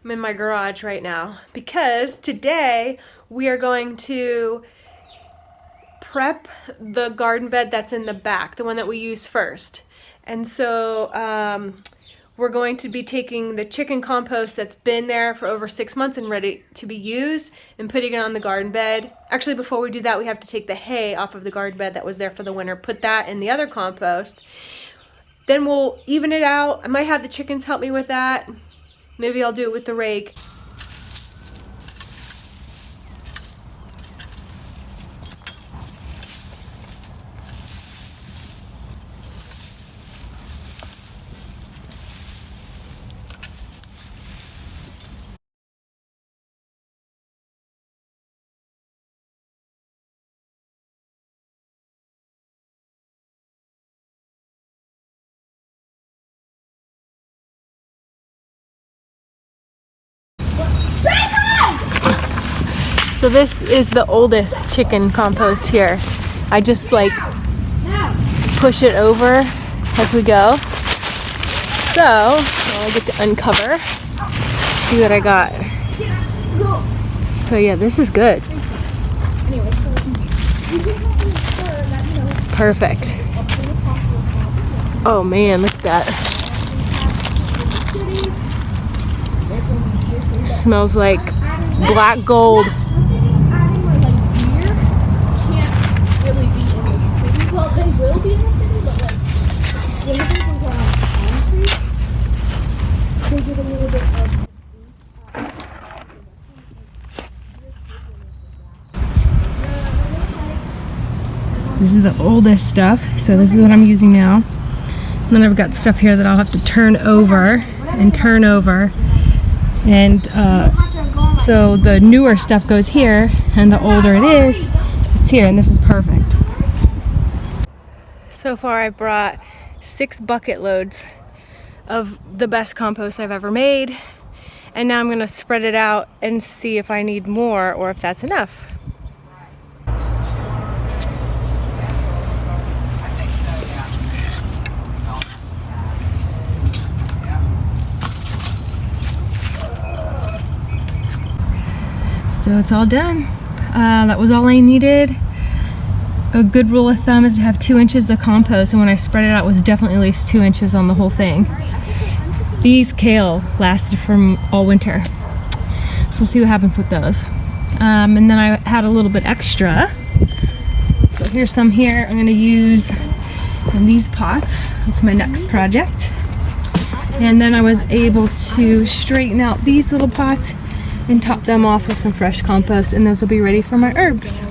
I'm in my garage right now because today we are going to prep the garden bed that's in the back, the one that we use first. And so we're going to be taking the chicken compost that's been there for over 6 months and ready to be used and putting it on the garden bed. Actually, before we do that, we have to take the hay off of the garden bed that was there for the winter, put that in the other compost. Then we'll even it out. I might have the chickens help me with that. Maybe I'll do it with the rake. So this is the oldest chicken compost here. I just like push it over as we go. So I get to uncover, see what I got. So yeah, this is good. Perfect. Oh man, look at that. Smells like black gold. This is the oldest stuff, so this is what I'm using now. And then I've got stuff here that I'll have to turn over and turn over. And so the newer stuff goes here, and the older it is, it's here, and this is perfect. So far I brought 6 bucket loads of the best compost I've ever made, and now I'm gonna spread it out and see if I need more or if that's enough. So it's all done. That was all I needed. A good rule of thumb is to have 2 inches of compost, and when I spread it out, it was definitely at least 2 inches on the whole thing. These kale lasted from all winter, so we'll see what happens with those. And then I had a little bit extra, so here's some here. I'm going to use in these pots. That's my next project. And then I was able to straighten out these little pots and top them off with some fresh compost, and those will be ready for my herbs.